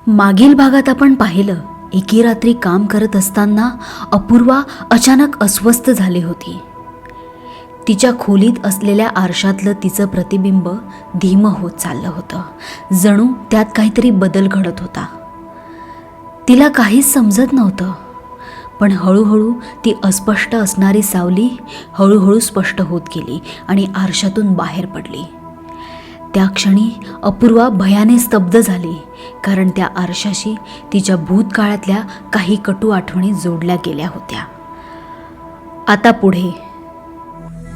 मागील भागात आपण पाहिलं, एके रात्री काम करत असताना अपूर्वा अचानक अस्वस्थ झाली होती. तिच्या खोलीत असलेल्या आरशातलं तिचं प्रतिबिंब धीमं होत चाललं होतं. जणू त्यात काहीतरी बदल घडत होता. तिला काहीच समजत नव्हतं. पण हळूहळू ती अस्पष्ट असणारी सावली हळूहळू स्पष्ट होत गेली आणि आरशातून बाहेर पडली. त्या क्षणी अपूर्वा भयाने स्तब्ध झाली, कारण त्या आरशाशी तिच्या भूतकाळातल्या काही कटू आठवणी जोडल्या गेल्या होत्या. आता पुढे.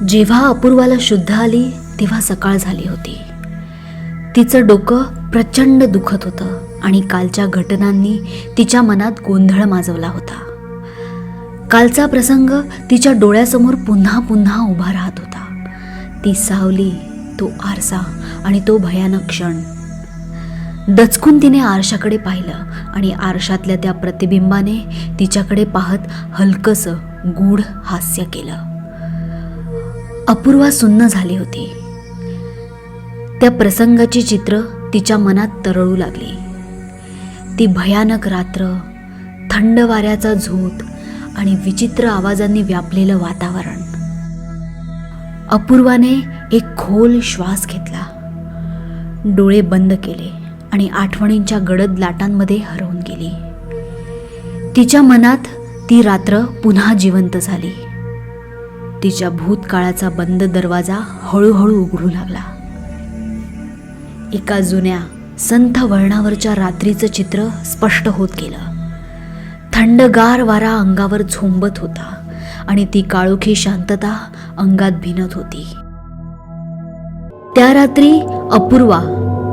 जेव्हा अपूर्वाला शुद्ध आली तेव्हा सकाळ झाली होती. तिचं डोकं प्रचंड दुखत होतं आणि कालच्या घटनांनी तिच्या मनात गोंधळ माजवला होता. कालचा प्रसंग तिच्या डोळ्यासमोर पुन्हा पुन्हा उभा राहत होता. ती सावली, तो आरसा आणि तो भयानक क्षण. दचकून तिने आरशाकडे पाहिलं आणि आरशातल्या त्या प्रतिबिंबाने तिच्याकडे पाहत हलकसं गूढ हास्य केलं. अपूर्वा सुन्न झाली होती. त्या प्रसंगाची चित्र तिच्या मनात तरळू लागली. ती भयानक रात्र, थंड वाऱ्याचा झोत आणि विचित्र आवाजांनी व्यापलेलं वातावरण. अपूर्वाने एक खोल श्वास घेतला, डोळे बंद केले आणि आठवणींच्या गडद लाटांमध्ये हरवून गेली. तिच्या मनात ती रात्र पुन्हा जिवंत झाली. तिच्या भूतकाळाचा बंद दरवाजा हळूहळू उघडू लागला. एका जुन्या संथ वळणावरच्या रात्रीचं चित्र स्पष्ट होत गेलं. थंडगार वारा अंगावर झोंबत होता आणि ती काळोखी शांतता अंगात भिनत होती. त्या रात्री अपूर्वा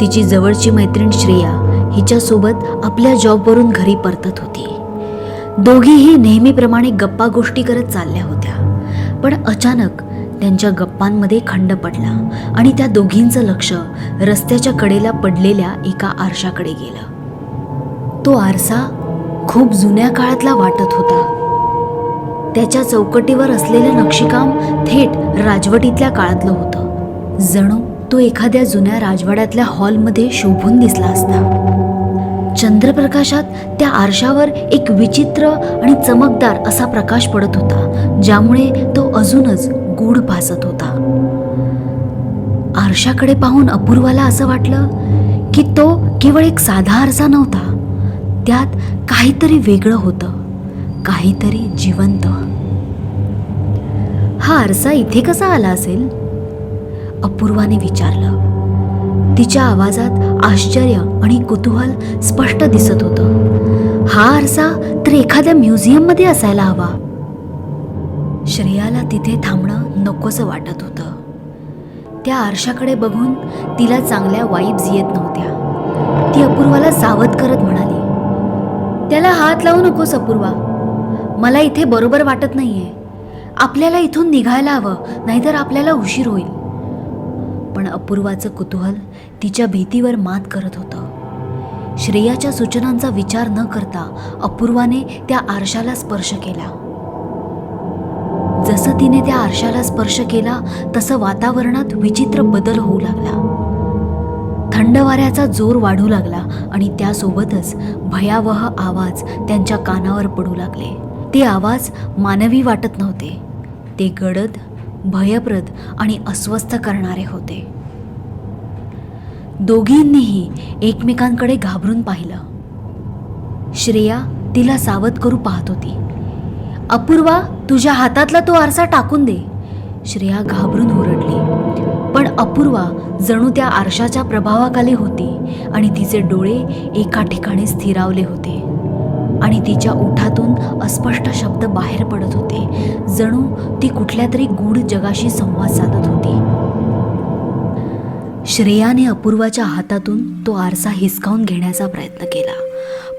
तिची जवळची मैत्रीण श्रेया हिच्यासोबत आपल्या जॉबवरून घरी परतत होती. दोघीही नेहमीप्रमाणे गप्पा गोष्टी करत चालल्या होत्या. पण अचानक त्यांच्या गप्पांमध्ये खंड पडला आणि त्या दोघींचं लक्ष रस्त्याच्या कडेला पडलेल्या एका आरशाकडे गेलं. तो आरसा खूप जुन्या काळातला वाटत होता. त्याच्या चौकटीवर असलेलं नक्षीकाम थेट राजवटीतल्या काळातलं होतं. जणू तो एखाद्या जुन्या राजवाड्यातल्या हॉलमध्ये शोभून दिसला असता. चंद्रप्रकाशात त्या आरशावर एक विचित्र आणि चमकदार असा प्रकाश पडत होता, ज्यामुळे तो अजूनच गूढ भासत होता. आरशाकडे पाहून अपूर्वाला असं वाटलं की तो केवळ एक साधा आरसा नव्हता. त्यात काहीतरी वेगळं होतं, काहीतरी जिवंत. हा आरसा इथे कसा आला असेल? अपूर्वाने विचारलं. तिच्या आवाजात आश्चर्य आणि कुतूहल स्पष्ट दिसत होतं. हा आरसा तर एखाद्या म्युझियममध्ये असायला हवा. श्रेयाला तिथे थांबणं नकोसं वाटत होतं. त्या आरशाकडे बघून तिला चांगल्या वाईब्स येत नव्हत्या. ती अपूर्वाला सावध करत म्हणाली, त्याला हात लावू नकोस अपूर्वा. मला इथे बरोबर वाटत नाहीये. आपल्याला इथून निघायला हवं, नाहीतर आपल्याला उशीर होईल. पण अपूर्वाचं कुतूहल तिच्या भीतीवर मात करत होतं. श्रेयाच्या सूचनांचा विचार न करता अपूर्वाने त्या आरशाला स्पर्श केला. जसं तिने त्या आरशाला स्पर्श केला तसं वातावरणात विचित्र बदल होऊ लागला. थंड वाऱ्याचा जोर वाढू लागला आणि त्यासोबतच भयावह आवाज त्यांच्या कानावर पडू लागले. ते आवाज मानवी वाटत नव्हते. ते गडद, भयप्रद आणि अस्वस्थ करणारे होते. दोघींनीही एकमेकांकडे घाबरून पाहिलं. श्रेया तिला सावध करू पाहत होती. अपूर्वा, तुझ्या हातातला तो आरसा टाकून दे. श्रेया घाबरून ओरडली. पण अपूर्वा जणू त्या आरशाच्या प्रभावाखाली होती आणि तिचे डोळे एका ठिकाणी स्थिरावले होते आणि तिच्या ओठातून अस्पष्ट शब्द बाहेर पडत होते. जणू ती कुठल्या तरी गूढ जगाशी संवाद साधत होती. श्रेयाने अपूर्वाच्या हातातून तो आरसा हिसकावून घेण्याचा प्रयत्न केला,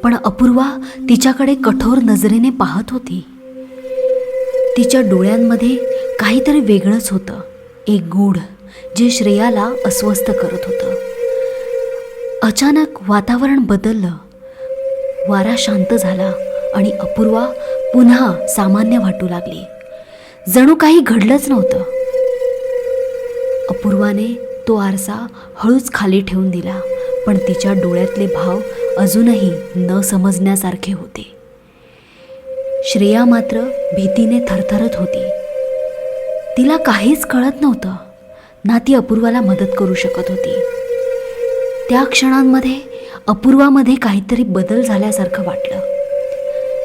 पण अपूर्वा तिच्याकडे कठोर नजरेने पाहत होती. तिच्या डोळ्यांमध्ये काहीतरी वेगळंच होतं, एक गूढ, जे श्रेयाला अस्वस्थ करत होतं. अचानक वातावरण बदललं. वारा शांत झाला आणि अपूर्वा पुन्हा सामान्य वाटू लागली. जणू काही घडलंच नव्हतं. अपूर्वाने तो आरसा हळूच खाली ठेवून दिला, पण तिच्या डोळ्यातले भाव अजूनही न समजण्यासारखे होते. श्रेया मात्र भीतीने थरथरत होती. तिला काहीच कळत नव्हतं, ना ती अपूर्वाला मदत करू शकत होती. त्या क्षणांमध्ये अपूर्वामध्ये काहीतरी बदल झाल्यासारखं वाटलं.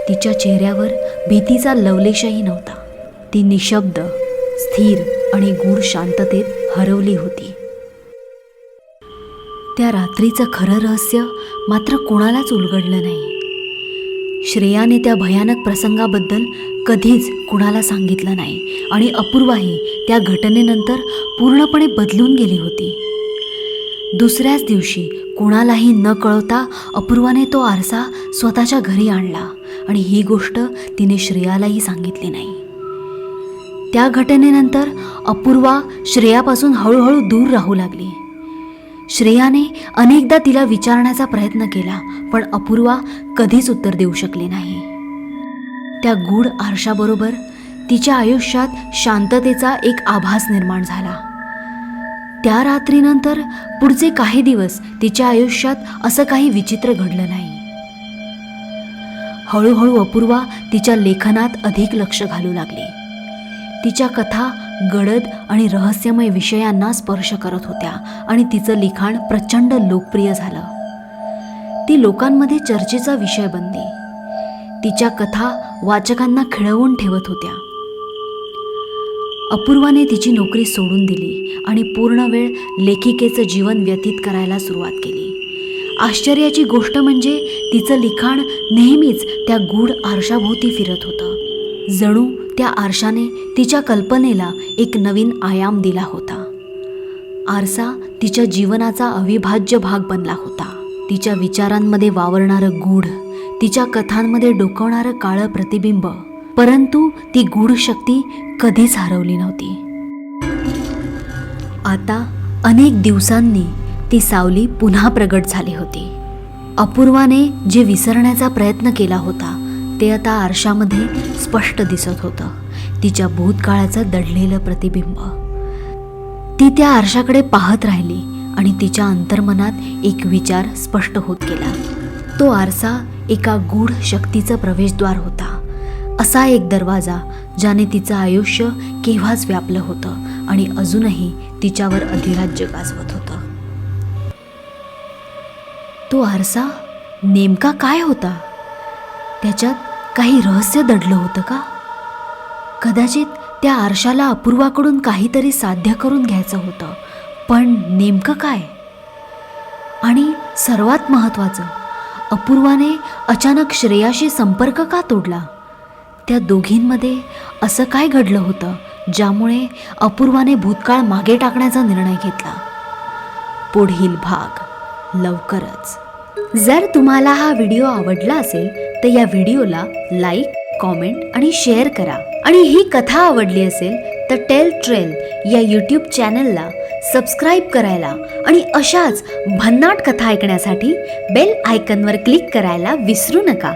तिच्या चेहऱ्यावर भीतीचा लवलेशही नव्हता. ती निशब्द, स्थिर आणि गूढ शांततेत हरवली होती. त्या रात्रीचं खरं रहस्य मात्र कोणालाच उलगडलं नाही. श्रेयाने त्या भयानक प्रसंगाबद्दल कधीच कुणाला सांगितलं नाही आणि अपूर्वाही त्या घटनेनंतर पूर्णपणे बदलून गेली होती. दुसऱ्याच दिवशी कोणालाही न कळवता अपूर्वाने तो आरसा स्वतःच्या घरी आणला आणि ही गोष्ट तिने श्रेयालाही सांगितली नाही. त्या घटनेनंतर अपूर्वा श्रेयापासून हळूहळू दूर राहू लागली. श्रेयाने अनेकदा तिला विचारण्याचा प्रयत्न केला, पण अपूर्वा कधीच उत्तर देऊ शकली नाही. त्या गूढ आरशाबरोबर तिच्या आयुष्यात शांततेचा एक आभास निर्माण झाला. त्या रात्रीनंतर पुढचे काही दिवस तिच्या आयुष्यात असं काही विचित्र घडलं नाही. हळूहळू अपूर्वा तिच्या लेखनात अधिक लक्ष घालू लागली. तिच्या कथा गडद आणि रहस्यमय विषयांना स्पर्श करत होत्या आणि तिचं लिखाण प्रचंड लोकप्रिय झालं. ती लोकांमध्ये चर्चेचा विषय बनली. तिच्या कथा वाचकांना खिळवून ठेवत होत्या. अपूर्वाने तिची नोकरी सोडून दिली आणि पूर्ण वेळ लेखिकेचं जीवन व्यतीत करायला सुरुवात केली. आश्चर्याची गोष्ट म्हणजे तिचं लिखाण नेहमीच त्या गूढ आरशाभोवती फिरत होतं. जणू त्या आरशाने तिच्या कल्पनेला एक नवीन आयाम दिला होता. आरसा तिच्या जीवनाचा अविभाज्य भाग बनला होता. तिच्या विचारांमध्ये वावरणारं गूढ, तिच्या कथांमध्ये डोकावणारं काळं प्रतिबिंब, परंतु ती गूढ शक्ती कधीच हरवली नव्हती. आता अनेक दिवसांनी ती सावली पुन्हा प्रगट झाली होती. अपूर्वाने जे विसरण्याचा प्रयत्न केला होता ते आता आरशामध्ये स्पष्ट दिसत होतं. तिच्या भूतकाळाचं दडलेलं प्रतिबिंब. ती त्या आरशाकडे पाहत राहिली आणि तिच्या अंतर्मनात एक विचार स्पष्ट होत गेला. तो आरसा एका गूढ शक्तीचं प्रवेशद्वार होता. असा एक दरवाजा ज्याने तिचं आयुष्य केव्हाच व्यापलं होतं आणि अजूनही तिच्यावर अधिराज्य गाजवत होतं. तो आरसा नेमका काय होता? त्याच्यात काही रहस्य दडलं होतं का? कदाचित त्या आरशाला अपूर्वाकडून काहीतरी साध्य करून घ्यायचं होतं, पण नेमकं काय? आणि सर्वात महत्त्वाचं, अपूर्वाने अचानक श्रेयाशी संपर्क का तोडला? त्या दोघींमध्ये असं काय घडलं होतं ज्यामुळे अपूर्वाने भूतकाळ मागे टाकण्याचा निर्णय घेतला? पुढील भाग लवकरच. जर तुम्हाला हा व्हिडिओ आवडला असेल तर या व्हिडिओला लाईक, कॉमेंट आणि शेअर करा. आणि ही कथा आवडली असेल तर टेल ट्रेल या यूट्यूब चॅनलला सबस्क्राईब करायला आणि अशाच भन्नाट कथा ऐकण्यासाठी बेल आयकॉनवर क्लिक करायला विसरू नका.